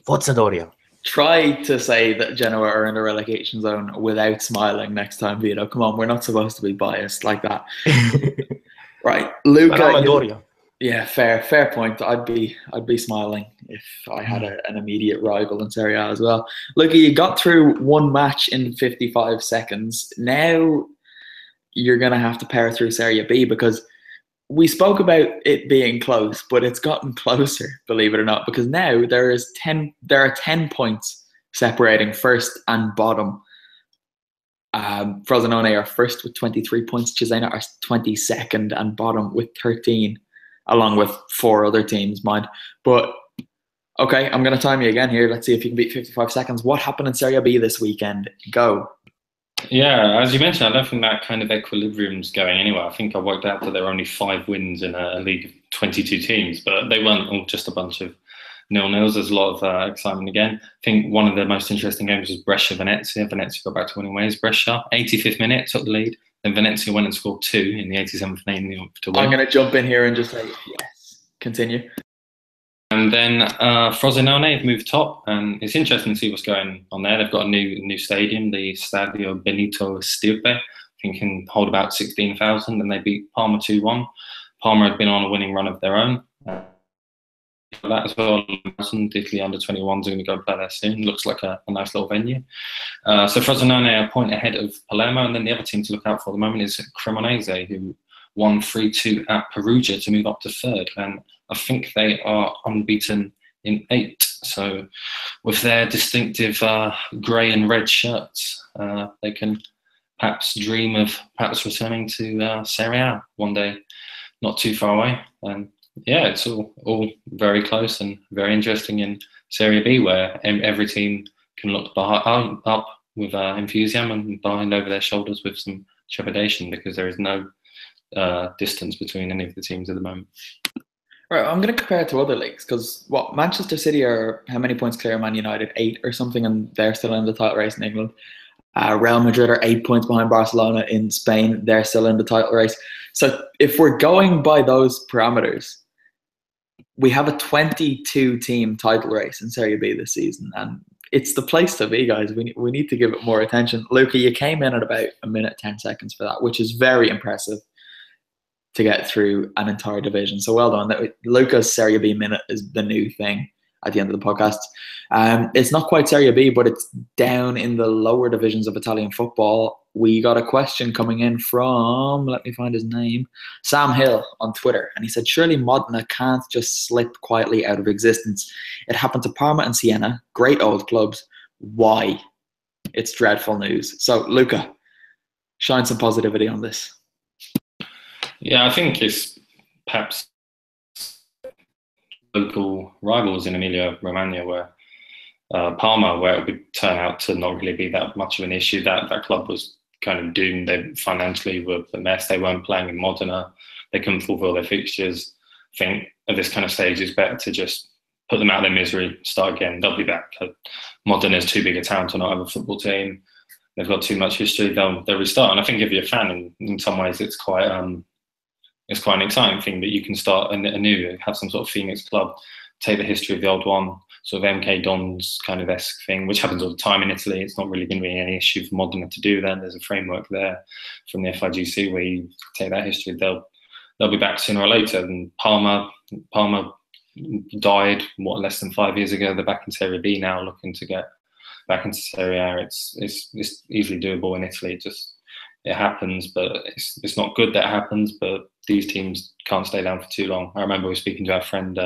Forza Doria. Try to say that Genoa are in a relegation zone without smiling next time, Vito. Come on, we're not supposed to be biased like that. Right, Luca. Yeah, fair point. I'd be smiling if I had an immediate rival in Serie A as well. Luca, you got through one match in 55 seconds. Now you're gonna have to power through Serie B, because we spoke about it being close, but it's gotten closer, believe it or not, because now there are 10 points separating first and bottom. Frosinone are first with 23 points. Cesena are 22nd and bottom with 13, along with 4 other teams, mind. But okay, I'm going to time you again here. Let's see if you can beat 55 seconds. What happened in Serie B this weekend? Go. Yeah, as you mentioned, I don't think that kind of equilibrium's going anywhere. I think I worked out that there are only 5 wins in a league of 22 teams, but they weren't all just a bunch of nil-nils. There's a lot of excitement again. I think one of the most interesting games was Brescia-Venezia. Venezia got back to winning ways. Brescia, 85th minute, took the lead. Then Venezia went and scored 2 in the 87th minute to win. I'm going to jump in here and just say, yes, continue. And then Frosinone have moved top, and it's interesting to see what's going on there. They've got a new stadium, the Stadio Benito Stirpe. I think can hold about 16,000, and they beat Parma 2-1. Parma had been on a winning run of their own. That as well, Italy under 21s are going to go play there soon. Looks like a nice little venue. So Frosinone are a point ahead of Palermo, and then the other team to look out for at the moment is Cremonese, who won 3-2 at Perugia to move up to 3rd, and I think they are unbeaten in 8. So with their distinctive grey and red shirts, they can perhaps dream of perhaps returning to Serie one day, not too far away. And yeah, it's all very close and very interesting in Serie B, where every team can look up with enthusiasm and behind over their shoulders with some trepidation, because there is no distance between any of the teams at the moment. Right, I'm going to compare it to other leagues, because Manchester City are how many points clear of Man United? 8 or something, and they're still in the title race in England. Real Madrid are 8 points behind Barcelona in Spain. They're still in the title race. So if we're going by those parameters, we have a 22-team title race in Serie B this season, and it's the place to be, guys. We need to give it more attention. Luca, you came in at about 1 minute 10 seconds for that, which is very impressive to get through an entire division. So well done. Luca's Serie B minute is the new thing at the end of the podcast. It's not quite Serie B, but it's down in the lower divisions of Italian football. We got a question coming in from, let me find his name, Sam Hill on Twitter. And he said, surely Modena can't just slip quietly out of existence. It happened to Parma and Siena, great old clubs. Why? It's dreadful news. So Luca, shine some positivity on this. Yeah, I think it's perhaps local rivals in Emilia-Romagna, where Parma, where it would turn out to not really be that much of an issue. That club was kind of doomed. They financially were a mess. They weren't playing in Modena. They couldn't fulfil their fixtures. I think at this kind of stage, it's better to just put them out of their misery, start again. They'll be back. Modena is too big a town to not have a football team. They've got too much history. They'll restart. And I think if you're a fan, in some ways, it's quite an exciting thing that you can start anew, have some sort of Phoenix club, take the history of the old one, sort of MK Dons kind of esque thing, which happens all the time in Italy. It's not really going to be any issue for Modena to do that. There's a framework there from the FIGC where you take that history. They'll be back sooner or later. And Parma died less than 5 years ago. They're back in Serie B now, looking to get back into Serie A. It's easily doable in Italy. It happens, but it's not good that it happens. But these teams can't stay down for too long. I remember we were speaking to our friend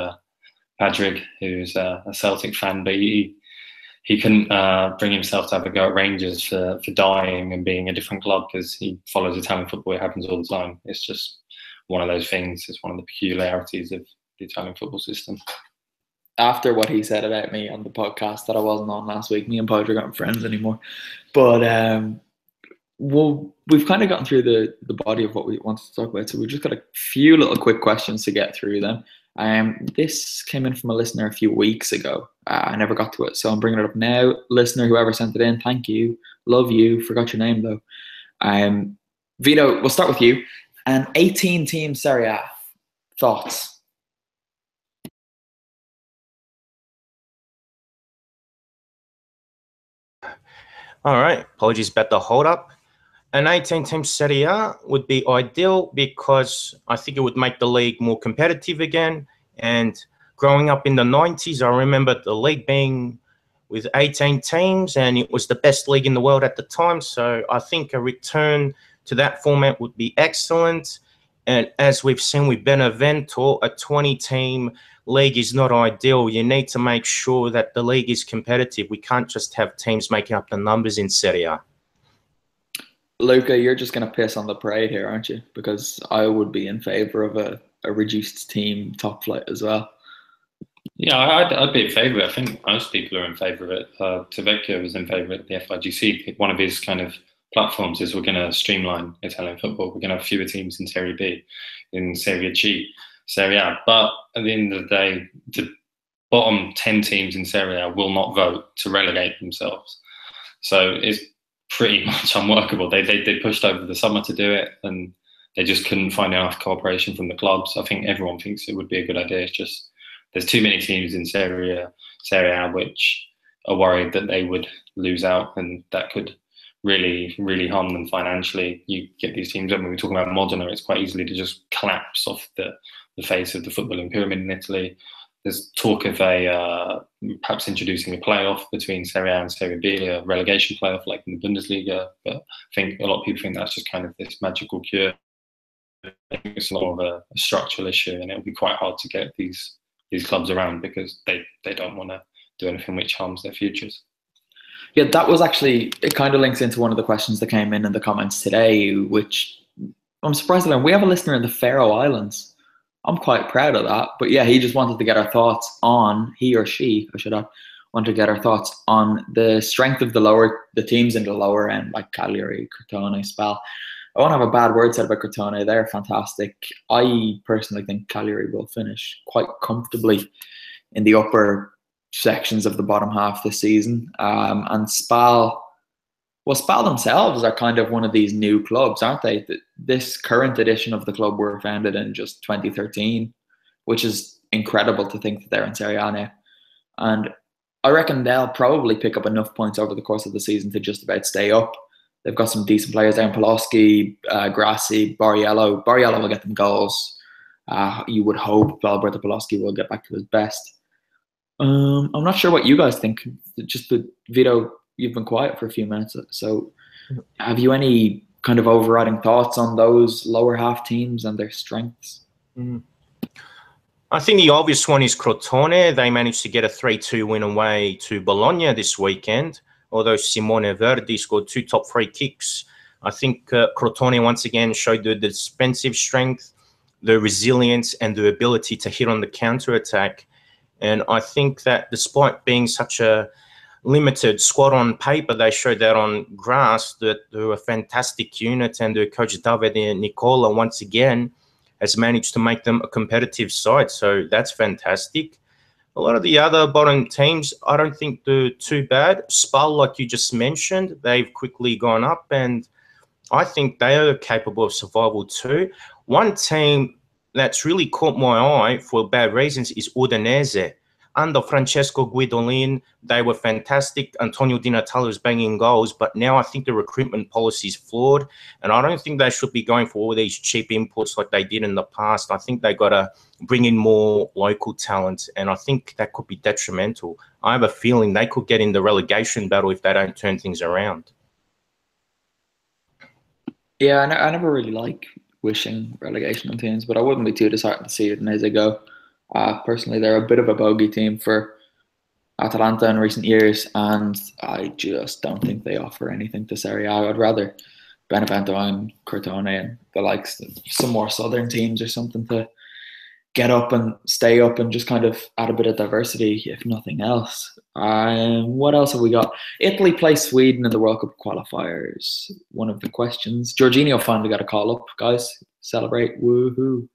Patrick, who's a Celtic fan, but he couldn't bring himself to have a go at Rangers for dying and being a different club, because he follows Italian football. It happens all the time. It's just one of those things. It's one of the peculiarities of the Italian football system. After what he said about me on the podcast that I wasn't on last week, me and Patrick aren't friends anymore. But we've kind of gotten through the body of what we wanted to talk about, so we've just got a few little quick questions to get through then. This came in from a listener a few weeks ago. I never got to it, so I'm bringing it up now. Listener, whoever sent it in, thank you. Love you. Forgot your name, though. Vito, we'll start with you. 18-team Serie A. Thoughts? All right. Apologies about the hold up. An 18-team Serie A would be ideal, because I think it would make the league more competitive again. And growing up in the 90s, I remember the league being with 18 teams, and it was the best league in the world at the time. So I think a return to that format would be excellent. And as we've seen with Benevento, a 20-team league is not ideal. You need to make sure that the league is competitive. We can't just have teams making up the numbers in Serie A. Luca, you're just going to piss on the parade here, aren't you? Because I would be in favour of a reduced team top flight as well. Yeah, I'd be in favour of it. I think most people are in favour of it. Tavecchio was in favour of the FIGC. One of his kind of platforms is we're going to streamline Italian football. We're going to have fewer teams in Serie B, in Serie C, Serie A. But at the end of the day, the bottom 10 teams in Serie A will not vote to relegate themselves. So it's pretty much unworkable. They pushed over the summer to do it, and they just couldn't find enough cooperation from the clubs. I think everyone thinks it would be a good idea. It's just there's too many teams in Serie A which are worried that they would lose out, and that could really, really harm them financially. You get these teams, when we're talking about Modena, it's quite easily to just collapse off the face of the footballing pyramid in Italy. There's talk of perhaps introducing a playoff between Serie A and Serie B, a relegation playoff like in the Bundesliga. But I think a lot of people think that's just kind of this magical cure. I think it's more of a structural issue, and it'll be quite hard to get these clubs around because they don't want to do anything which harms their futures. Yeah, that was actually, it kind of links into one of the questions that came in the comments today, which I'm surprised to learn. We have a listener in the Faroe Islands. I'm quite proud of that. But yeah, he just wanted to get our thoughts on, he or she, I should have, want to get our thoughts on the strength of the teams in the lower end, like Cagliari, Crotone, Spal. I won't have a bad word said about Crotone. They're fantastic. I personally think Cagliari will finish quite comfortably in the upper sections of the bottom half this season. And Spal themselves are kind of one of these new clubs, aren't they? This current edition of the club were founded in just 2013, which is incredible to think that they're in Serie A now. And I reckon they'll probably pick up enough points over the course of the season to just about stay up. They've got some decent players there, Poloski, Grassi, Borriello. Borriello will get them goals. You would hope Alberto Poloski will get back to his best. I'm not sure what you guys think. Vito, you've been quiet for a few minutes. So have you any kind of overriding thoughts on those lower half teams and their strengths? I think the obvious one is Crotone. They managed to get a 3-2 win away to Bologna this weekend, although Simone Verdi scored 2 top free kicks. I think Crotone once again showed the defensive strength, the resilience, and the ability to hit on the counter-attack. And I think that despite being such a limited squad on paper, they showed that on grass that they're a fantastic unit, and their coach Davide Nicola once again has managed to make them a competitive side. So that's fantastic. A lot of the other bottom teams, I don't think they're too bad. Spal, like you just mentioned, they've quickly gone up, and I think they are capable of survival too. One team that's really caught my eye for bad reasons is Udinese. Under Francesco Guidolin, they were fantastic. Antonio Di Natale was banging goals, but now I think the recruitment policy is flawed, and I don't think they should be going for all these cheap inputs like they did in the past. I think they got to bring in more local talent, and I think that could be detrimental. I have a feeling they could get in the relegation battle if they don't turn things around. Yeah, I never really like wishing relegation on teams, but I wouldn't be too disheartened to see Udinese go. Personally, they're a bit of a bogey team for Atalanta in recent years, and I just don't think they offer anything to Serie A. I'd rather Benevento and Crotone and the likes of some more southern teams or something to get up and stay up and just kind of add a bit of diversity, if nothing else. What else have we got? Italy plays Sweden in the World Cup qualifiers. One of the questions. Jorginho finally got a call up, guys. Celebrate. Woohoo.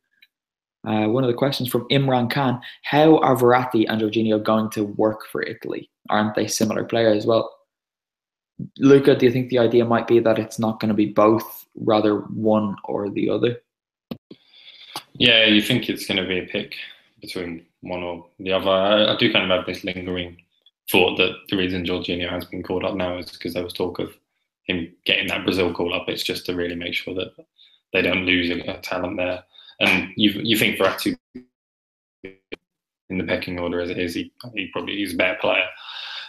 One of the questions from Imran Khan. How are Verratti and Jorginho going to work for Italy? Aren't they similar players? Well, Luca, do you think the idea might be that it's not going to be both, rather one or the other? Yeah, you think it's going to be a pick between one or the other. I do kind of have this lingering thought that the reason Jorginho has been called up now is because there was talk of him getting that Brazil call up. It's just to really make sure that they don't lose a talent there. And you think Verratti, in the pecking order as it is, he probably is a better player.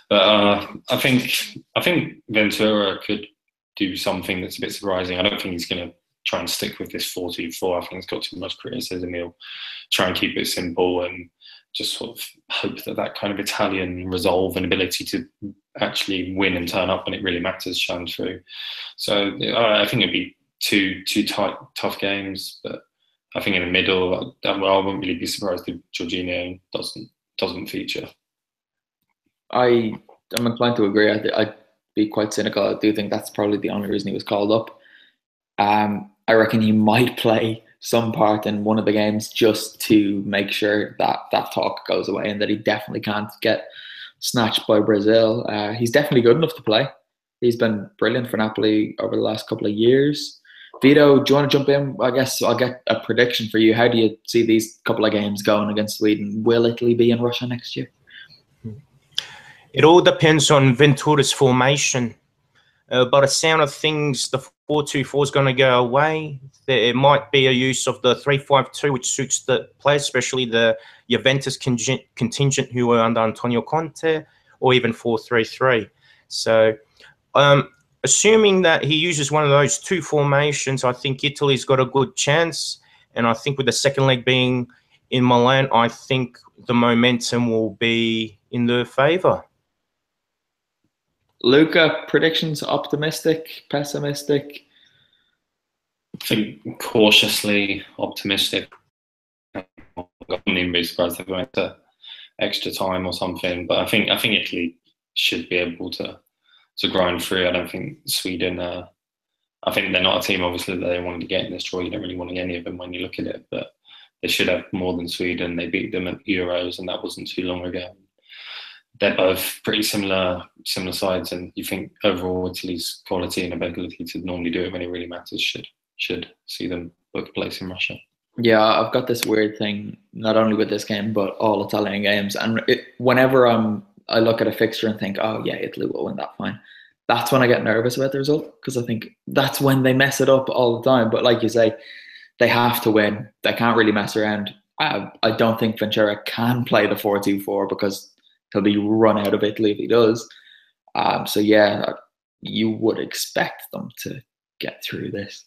But I think Ventura could do something that's a bit surprising. I don't think he's going to try and stick with this 4-2-4. I think it's got too much criticism. He'll try and keep it simple and just sort of hope that kind of Italian resolve and ability to actually win and turn up when it really matters shines through. So I think it'd be two tough games, but I think in the middle, I wouldn't really be surprised if Jorginho doesn't feature. I'm inclined to agree. I be quite cynical, I do think that's probably the only reason he was called up. I reckon he might play some part in one of the games just to make sure that that talk goes away and that he definitely can't get snatched by Brazil. He's definitely good enough to play. He's been brilliant for Napoli over the last couple of years. Vito, do you want to jump in? I guess I'll get a prediction for you. How do you see these couple of games going against Sweden? Will Italy be in Russia next year? It all depends on Ventura's formation. By the sound of things, the 4-2-4 is going to go away. There might be a use of the 3-5-2, which suits the players, especially the Juventus contingent who are under Antonio Conte, or even 4-3-3. So, assuming that he uses one of those two formations, I think Italy's got a good chance. And I think with the second leg being in Milan, I think the momentum will be in their favour. Luca, predictions: optimistic, pessimistic? I think cautiously optimistic. I wouldn't even be surprised if we went to extra time or something. But I think Italy should be able to grind through. I don't think Sweden. I think they're not a team, obviously, that they wanted to get in this draw. You don't really want to get any of them when you look at it, but they should have more than Sweden. They beat them at Euros, and that wasn't too long ago. They're both pretty similar sides, and you think overall Italy's quality and ability to normally do it when it really matters should see them book a place in Russia. Yeah, I've got this weird thing, not only with this game, but all Italian games. And whenever I look at a fixture and think, oh yeah, Italy will win that, fine, that's when I get nervous about the result, because I think that's when they mess it up all the time. But like you say, they have to win. They can't really mess around. I don't think Ventura can play the 4-2-4 because he'll be run out of Italy if he does. So yeah, you would expect them to get through this.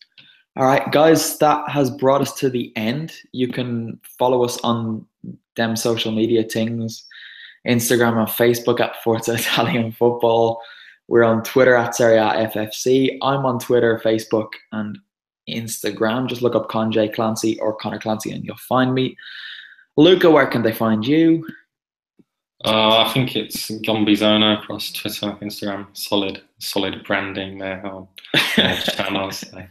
All right, guys, that has brought us to the end. You can follow us on them social media things, Instagram and Facebook at Forza Italian Football. We're on Twitter at Serie FFC. I'm on Twitter, Facebook, and Instagram. Just look up Conor Clancy or Conor Clancy and you'll find me. Luca, where can they find you? I think it's Gunby Zona across Twitter, Instagram. Solid branding there on channels. So,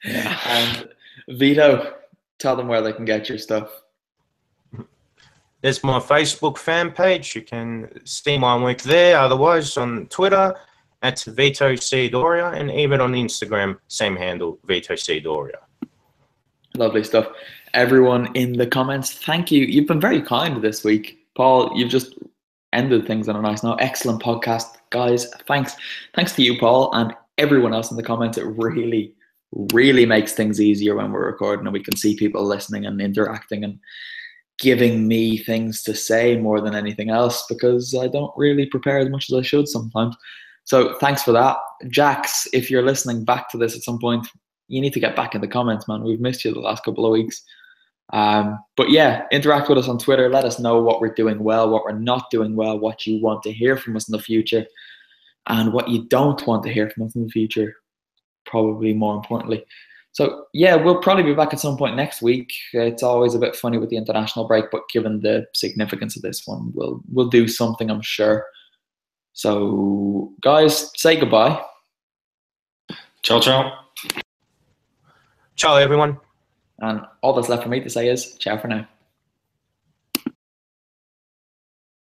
yeah. And Vito, tell them where they can get your stuff. There's my Facebook fan page. You can see my work there. Otherwise, on Twitter, at Vito C. Doria, and even on Instagram, same handle, Vito C. Doria. Lovely stuff. Everyone in the comments, thank you. You've been very kind this week. Paul, you've just ended things on a nice note. Excellent podcast, guys. Thanks to you, Paul, and everyone else in the comments. It really, really makes things easier when we're recording and we can see people listening and interacting and giving me things to say more than anything else, because I don't really prepare as much as I should sometimes. So thanks for that. Jax, if you're listening back to this at some point, you need to get back in the comments, man. We've missed you the last couple of weeks. But yeah, interact with us on Twitter. Let us know what we're doing well, what we're not doing well, what you want to hear from us in the future, and what you don't want to hear from us in the future, probably more importantly. So yeah, we'll probably be back at some point next week. It's always a bit funny with the international break, but given the significance of this one, we'll do something, I'm sure. So guys, say goodbye. Ciao, ciao. Ciao, everyone. And all that's left for me to say is ciao for now.